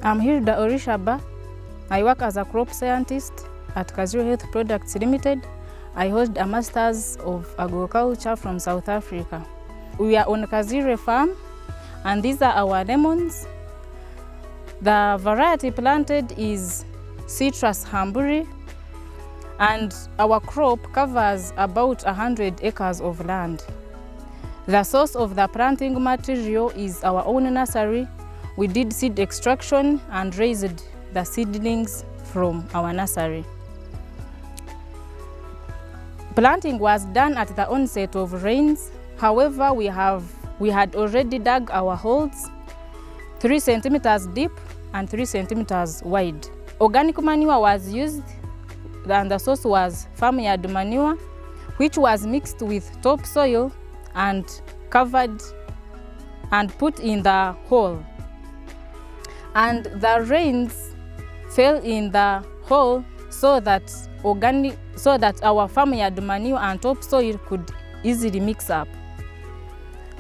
I'm Hilda Orishaba. I work as a crop scientist at KAZIRE Health Products Limited. I hold a Masters of Agriculture from South Africa. We are on KAZIRE farm, and these are our lemons. The variety planted is Citrus Hamburi, and our crop covers about 100 acres of land. The source of the planting material is our own nursery. We did seed extraction and raised the seedlings from our nursery. Planting was done at the onset of rains. However, we had already dug our holes 3 centimeters deep and 3 centimeters wide. Organic manure was used, and the source was farmyard manure, which was mixed with topsoil and covered and put in the hole. And the rains fell in the hole so that our farmyard manure and topsoil could easily mix up.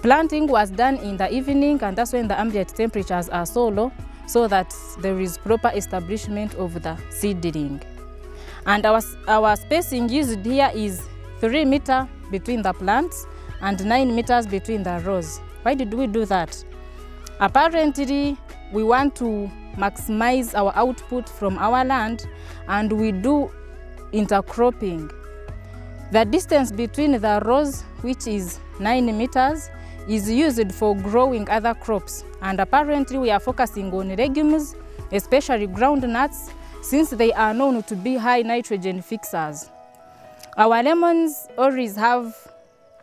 Planting was done in the evening, and that's when the ambient temperatures are so low, so that there is proper establishment of the seedling. And our spacing used here is 3 meters between the plants and 9 meters between the rows. Why did we do that? Apparently, we want to maximize our output from our land, and we do intercropping. The distance between the rows, which is 9 meters, is used for growing other crops. And apparently we are focusing on legumes, especially groundnuts, since they are known to be high nitrogen fixers. Our lemons always have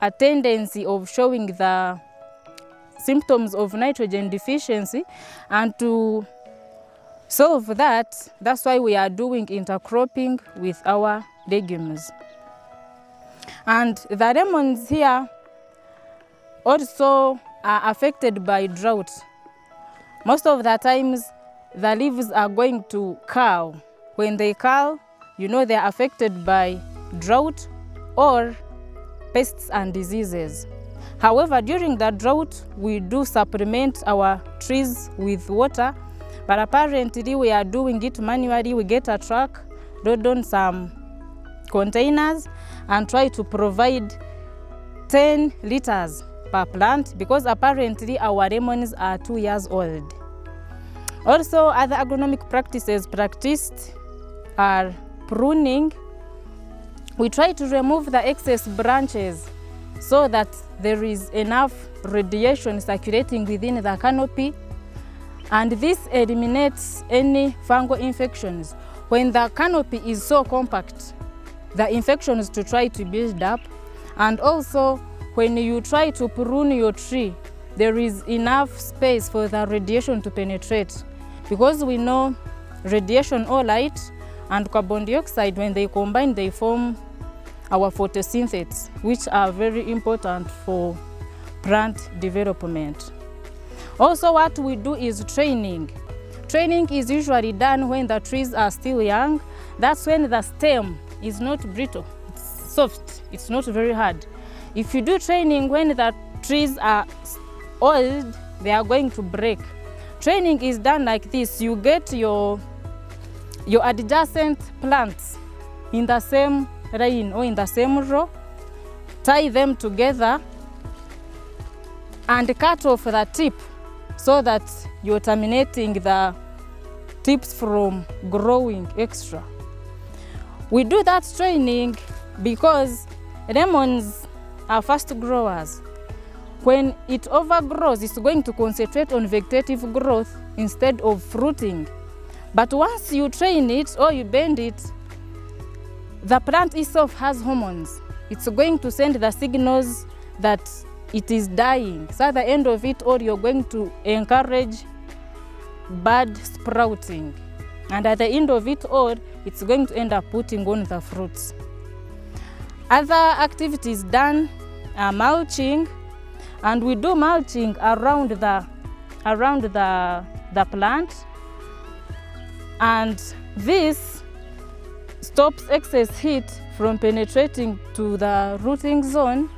a tendency of showing the symptoms of nitrogen deficiency, and to solve that, that's why we are doing intercropping with our legumes. And the lemons here also are affected by drought. Most of the times the leaves are going to curl. When they curl, you know they are affected by drought or pests and diseases. However, during the drought, we do supplement our trees with water, but apparently we are doing it manually. We get a truck, load on some containers, and try to provide 10 liters per plant, because apparently our lemons are 2 years old. Also, other agronomic practices practiced are pruning. We try to remove the excess branches so that there is enough radiation circulating within the canopy, and this eliminates any fungal infections. When the canopy is so compact, the infections to try to build up. And also, when you try to prune your tree, there is enough space for the radiation to penetrate, because we know radiation or light and carbon dioxide, when they combine, they form our photosynthetes, which are very important for plant development. Also, what we do is training. Training is usually done when the trees are still young. That's when the stem is not brittle, it's soft, it's not very hard. If you do training when the trees are old, they are going to break. Training is done like this. You get your adjacent plants in the same line or in the same row, tie them together and cut off the tip so that you're terminating the tips from growing extra. We do that training because lemons are fast growers. When it overgrows, it's going to concentrate on vegetative growth instead of fruiting. But once you train it or you bend it, the plant itself has hormones. It's going to send the signals that it is dying. So at the end of it all, you're going to encourage bud sprouting. And at the end of it all, it's going to end up putting on the fruits. Other activities done are mulching, and we do mulching around the plant. And this stops excess heat from penetrating to the rooting zone,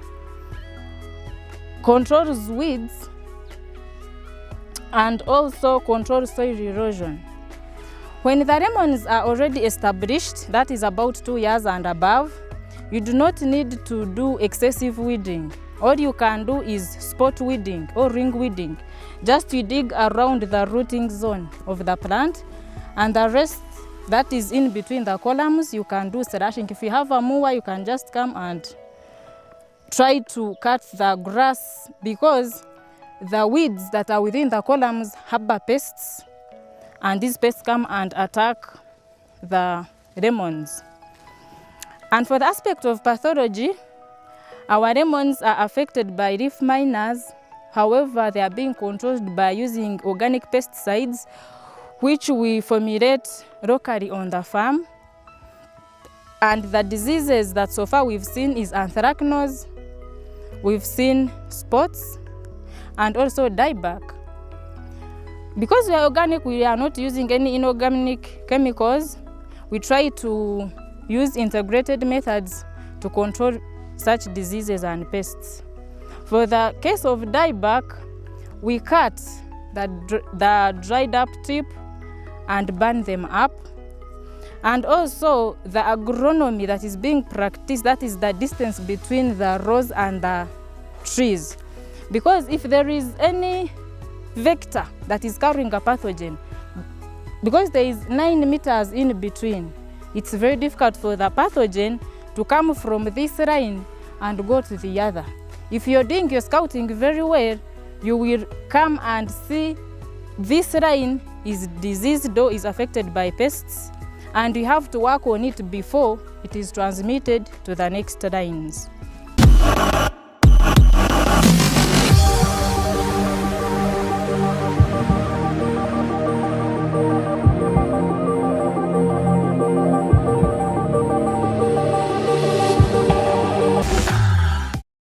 controls weeds, and also control soil erosion. When the lemons are already established, that is about 2 years and above, you do not need to do excessive weeding. All you can do is spot weeding or ring weeding. Just you dig around the rooting zone of the plant, and the rest that is in between the columns, you can do slashing. If you have a mower, you can just come and try to cut the grass, because the weeds that are within the columns harbor pests, and these pests come and attack the lemons. And for the aspect of pathology, our lemons are affected by leaf miners. However, they are being controlled by using organic pesticides, which we formulate locally on the farm. And the diseases that so far we've seen is anthracnose, we've seen spots, and also dieback. Because we are organic, we are not using any inorganic chemicals. We try to use integrated methods to control such diseases and pests. For the case of dieback, we cut the dried up tip and burn them up. And also the agronomy that is being practiced, that is the distance between the rows and the trees. Because if there is any vector that is carrying a pathogen, because there is 9 meters in between, it's very difficult for the pathogen to come from this line and go to the other. If you're doing your scouting very well, you will come and see this line is diseased or is affected by pests, and you have to work on it before it is transmitted to the next lines.